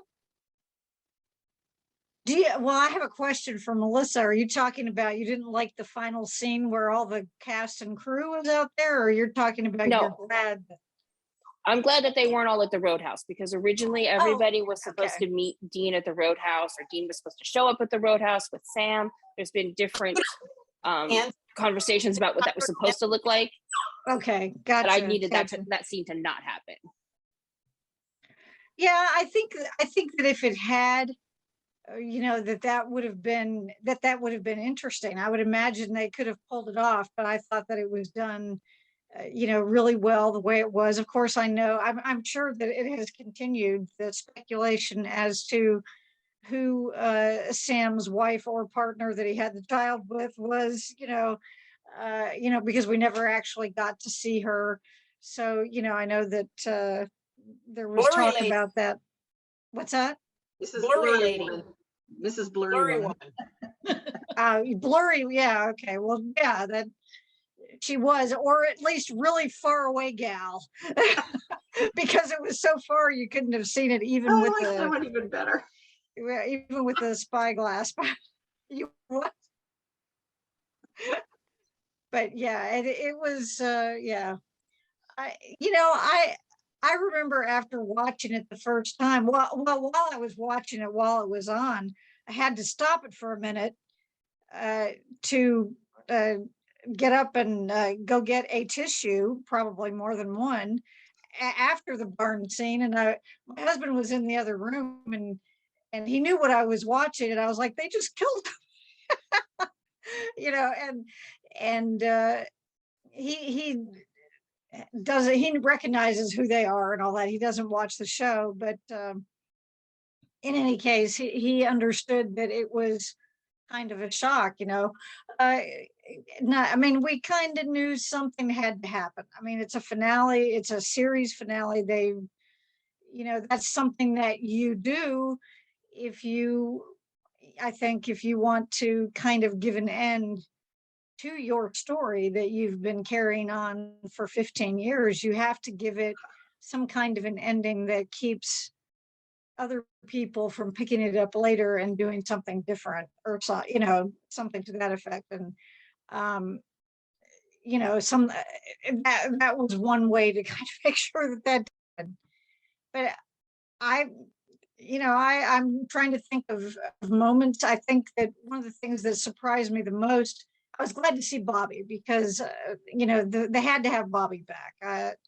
B: Well, I have a question for Melissa. Are you talking about you didn't like the final scene where all the cast and crew was out there, or you're talking about
C: No.
B: you're glad?
C: I'm glad that they weren't all at the Roadhouse, because originally everybody was supposed to meet Dean at the Roadhouse, or Dean was supposed to show up at the Roadhouse with Sam. There's been different conversations about what that was supposed to look like.
B: Okay, gotcha.
C: But I needed
B: gotcha.
C: that scene to not happen.
B: Yeah, I think that if it had, that would have been interesting. I would imagine they could have pulled it off, but I thought that it was done, really well the way it was. Of course, I'm sure that it has continued the speculation as to who Sam's wife or partner that he had the child with was, because we never actually got to see her. So, I know that there was
A: Blurry
B: talk
A: lady.
B: about that. What's that?
E: This is
A: Blurry
E: Blurry
A: lady.
E: Woman. Mrs. Blurry,
A: Blurry
E: Woman.
A: woman.
B: Blurry. Yeah. Okay. Well, yeah, that she was, or at least really far away gal, because it was so far you couldn't have seen it even
E: I
B: with
E: like that one even better.
B: even with the spyglass. You what? But yeah, it was yeah. I remember after watching it the first time, while I was watching it while it was on, I had to stop it for a minute to get up and go get a tissue, probably more than one, after the barn scene. And my husband was in the other room, and he knew what I was watching, and I was like, they just killed him. And he doesn't, he recognizes who they are and all that. He doesn't watch the show, but in any case, he understood that it was kind of a shock, we kind of knew something had to happen. I mean, it's a finale, it's a series finale. That's something that you do I think if you want to kind of give an end to your story that you've been carrying on for 15 years, you have to give it some kind of an ending that keeps other people from picking it up later and doing something different, or something to that effect. And that was one way to kind of make sure that did. But I'm trying to think of moments. I think that one of the things that surprised me the most, I was glad to see Bobby, because they had to have Bobby back. That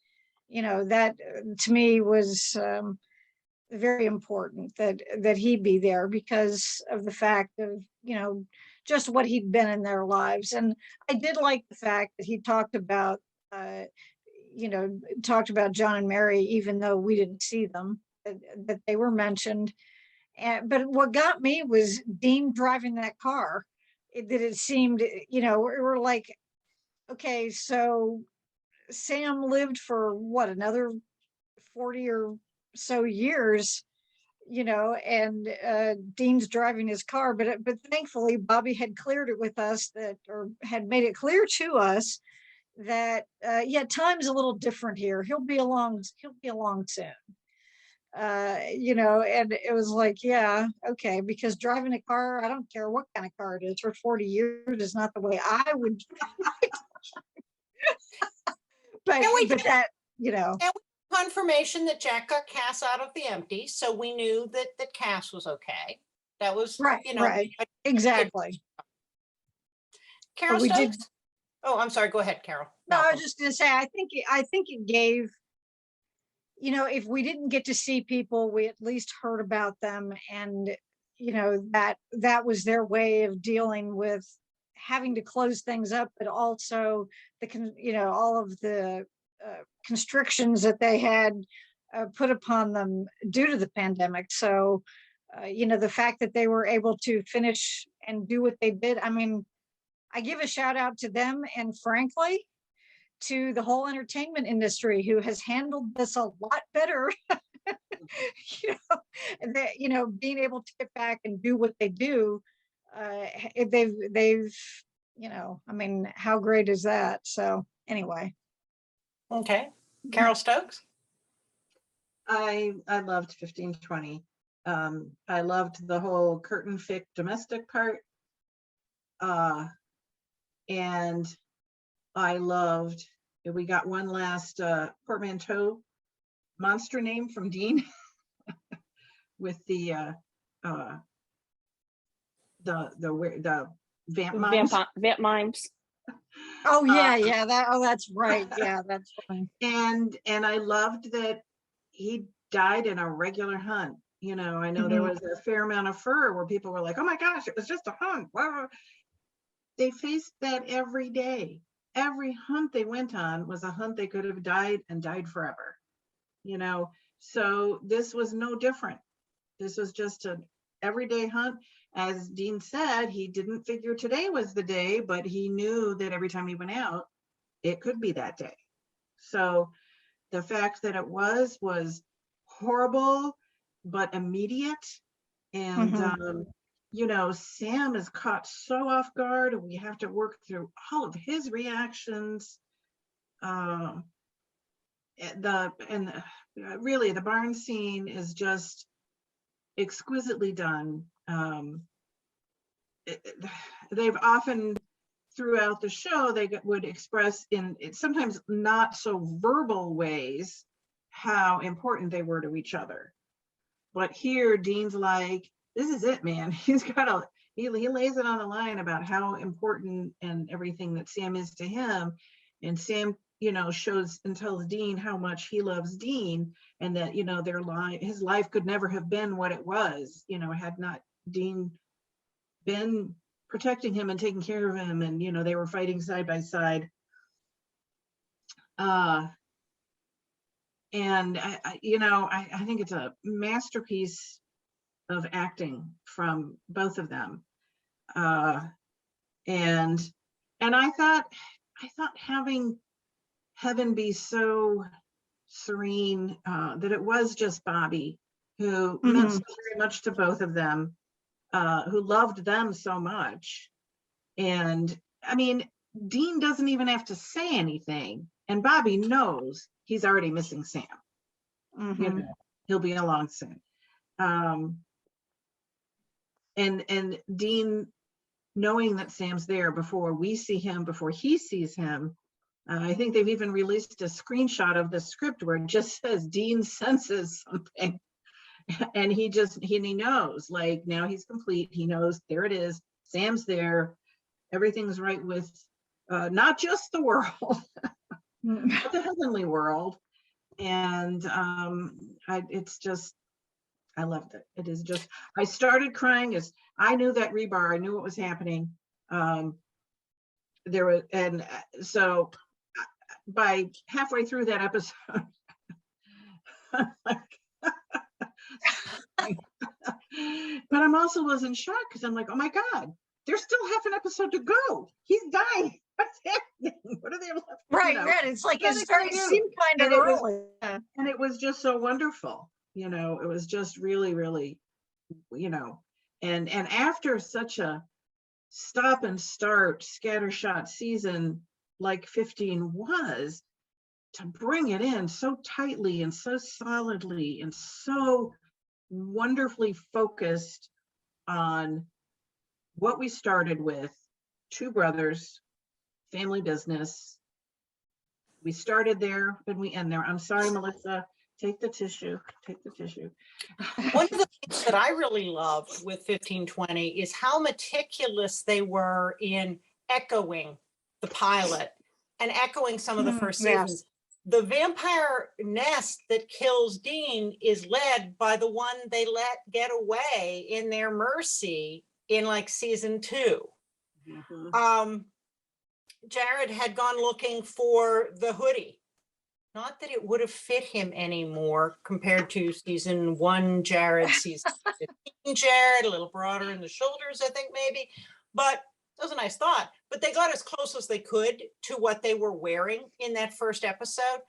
B: to me was very important that he be there, because of the fact of just what he'd been in their lives. And I did like the fact that he talked about John and Mary, even though we didn't see them, that they were mentioned. But what got me was Dean driving that car. It seemed, we're like, okay, so Sam lived for what, another 40 or so years, and Dean's driving his car, but thankfully Bobby had cleared it with us, or had made it clear to us that, yeah, time's a little different here. He'll be along soon. You know, and it was like, yeah, okay, because driving a car, I don't care what kind of car it is, for 40 years is not the way I would. but
A: And we
B: but that, you know,
A: confirmation that Jack got Cass out of the empty, so we knew that Cass was okay. That was
B: right,
A: you know,
B: right, exactly.
A: Carol
B: we did-
A: Stokes. Oh, I'm sorry. Go ahead, Carol.
B: No, I
A: Malcolm.
B: was just gonna say, I think it gave, you know, if we didn't get to see people, we at least heard about them, and you know, that was their way of dealing with having to close things up, but also you know, all of the constrictions that they had put upon them due to the pandemic. So, you know, the fact that they were able to finish and do what they did, I mean, I give a shout out to them, and frankly, to the whole entertainment industry, who has handled this a lot better. You know, and that, you know, being able to get back and do what they do, they've, you know, I mean, how great is that? So anyway.
A: Okay, Carol Stokes.
E: I loved 1520. I loved the whole curtain fic domestic part. And I loved, we got one last portmanteau monster name from Dean with the vamp mimes.
C: Vamp mimes.
B: Oh yeah, that's right. Yeah, that's fine.
E: And I loved that he died in a regular hunt. You know, I know there was a fair amount of fur where people were like, oh my gosh, it was just a hunt. Wow. They faced that every day. Every hunt they went on was a hunt they could have died and died forever. You know, so this was no different. This was just an everyday hunt. As Dean said, he didn't figure today was the day, but he knew that every time he went out, it could be that day. So the fact that it was horrible, but immediate. And, you know, Sam is caught so off guard, and we have to work through all of his reactions. Really, the barn scene is just exquisitely done. They've often throughout the show, they would express in sometimes not so verbal ways how important they were to each other. But here, Dean's like, this is it, man. He's got he lays it on the line about how important and everything that Sam is to him. And Sam, you know, shows and tells Dean how much he loves Dean, and that, you know, his life could never have been what it was, you know, had not Dean been protecting him and taking care of him. And, you know, they were fighting side by side. And I think it's a masterpiece of acting from both of them. And I thought having Heaven be so serene, that it was just Bobby, who meant so very much to both of them, who loved them so much. And I mean, Dean doesn't even have to say anything, and Bobby knows he's already missing Sam. You know, he'll be along soon. And Dean, knowing that Sam's there before we see him, before he sees him, I think they've even released a screenshot of the script where it just says Dean senses something, and he knows, like, now he's complete. He knows, there it is, Sam's there, everything's right with not just the world, but the heavenly world. And it's just, I loved it. It is just, I started crying as I knew that rebar, I knew what was happening. So by halfway through that episode, but I'm also was in shock, because I'm like, oh my God, there's still half an episode to go. He's dying. What's happening? What are they left?
B: Right,
E: you know?
B: right. It's like
E: What
B: it
E: are they gonna do?
B: seemed kind of early.
E: And it was just so wonderful. You know, it was just really, really, you know, and after such a stop and start scattershot season, like 15 was, to bring it in so tightly and so solidly and so wonderfully focused on what we started with, two brothers, family business. We started there, and we end there. I'm sorry, Melissa, take the tissue, take the tissue.
A: One of the things that I really loved with 1520 is how meticulous they were in echoing the pilot and echoing some of the first
B: yes.
A: seasons. The vampire nest that kills Dean is led by the one they let get away in their mercy in like season 2. Jared had gone looking for the hoodie. Not that it would have fit him anymore compared to season 1 Jared, season 15 Jared, a little broader in the shoulders, I think maybe. But that was a nice thought. But they got as close as they could to what they were wearing in that first episode.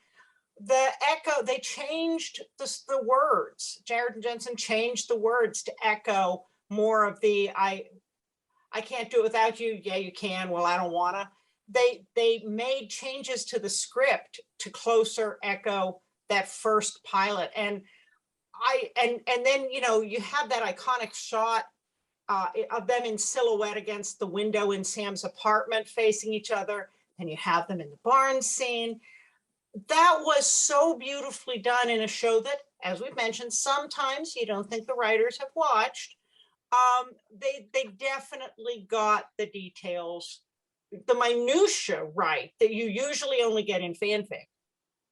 A: The echo, they changed the words. Jared and Jensen changed the words to echo more of the I can't do it without you. Yeah, you can. Well, I don't wanna. They made changes to the script to closer echo that first pilot. And then, you know, you have that iconic shot of them in silhouette against the window in Sam's apartment facing each other. And you have them in the barn scene. That was so beautifully done in a show that, as we've mentioned, sometimes you don't think the writers have watched. They definitely got the details, the minutia right that you usually only get in fanfic.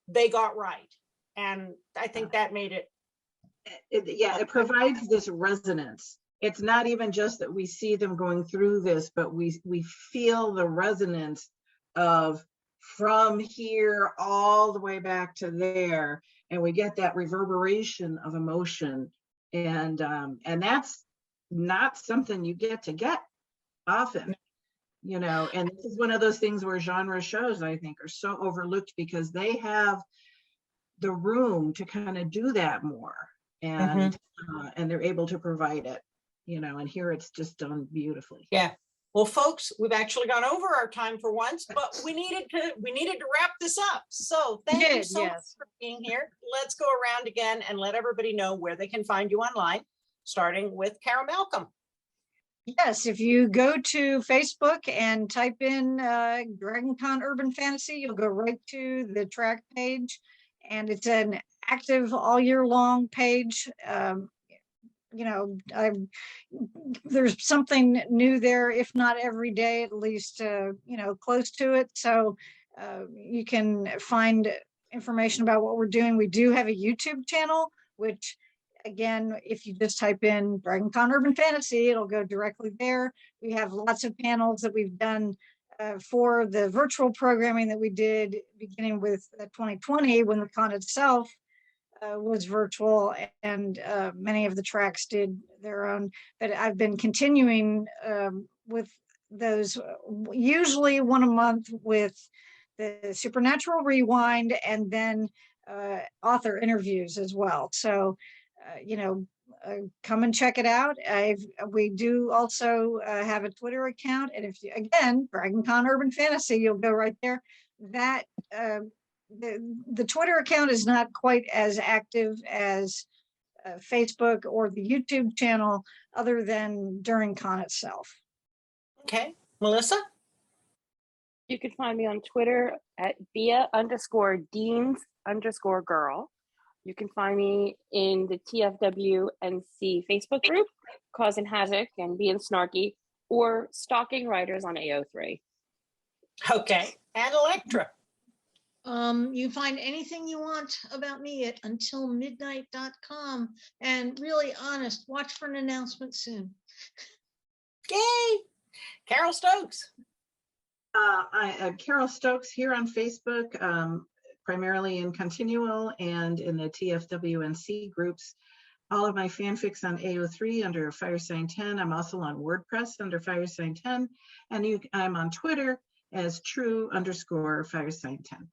A: They got right. And I think that made it.
E: It provides this resonance. It's not even just that we see them going through this, but we feel the resonance of from here all the way back to there, and we get that reverberation of emotion, and that's not something you get often, you know. And this is one of those things where genre shows, I think, are so overlooked because they have the room to kind of do that more, and they're able to provide it, you know. And here it's just done beautifully.
A: Yeah. Well, folks, we've actually gone over our time for once, but we needed to wrap this up. So thank you so much for being here. Let's go around again and let everybody know where they can find you online, starting with Carol Malcolm.
B: Yes, if you go to Facebook and type in DragonCon Urban Fantasy, you'll go right to the track page, and it's an active all year long page. You know, there's something new there, if not every day, at least, you know, close to it. So you can find information about what we're doing. We do have a YouTube channel, which, again, if you just type in DragonCon Urban Fantasy, it'll go directly there. We have lots of panels that we've done for the virtual programming that we did beginning with 2020 when the con itself was virtual, and many of the tracks did their own. But I've been continuing with those, usually one a month, with the Supernatural Rewind, and then author interviews as well. So, you know, come and check it out. We do also have a Twitter account, and if you, again, DragonCon Urban Fantasy, you'll go right there. That the Twitter account is not quite as active as Facebook or the YouTube channel, other than during con itself.
A: Okay, Melissa?
C: You can find me on Twitter at Bia_Deans_girl. You can find me in the TFWNC Facebook group, causing havoc and being snarky, or stalking writers on AO3.
A: Okay, and Electra?
D: You find anything you want about me at untilmidnight.com. And really honest, watch for an announcement soon.
A: Yay! Carol Stokes?
E: Carol Stokes here on Facebook, primarily in Continual and in the TFWNC groups. All of my fanfics on AO3 under Firesign 10. I'm also on WordPress under Firesign 10. And I'm on Twitter as true_Firesign 10.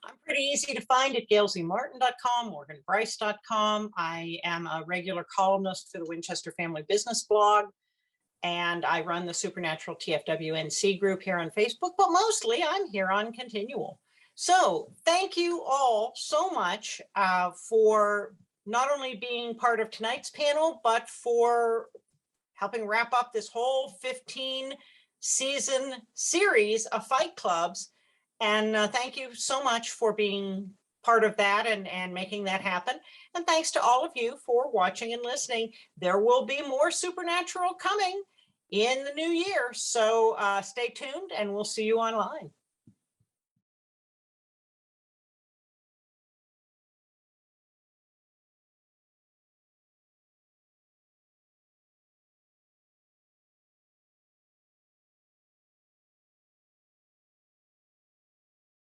A: I'm pretty easy to find at GailesEMartin.com, MorganBryce.com. I am a regular columnist for the Winchester Family Business blog. and I run the Supernatural TFWNC group here on Facebook, but mostly I'm here on Continual. So thank you all so much for not only being part of tonight's panel, but for helping wrap up this whole 15 season series of fight clubs. And thank you so much for being part of that and making that happen. And thanks to all of you for watching and listening. There will be more Supernatural coming in the new year. So stay tuned and we'll see you online.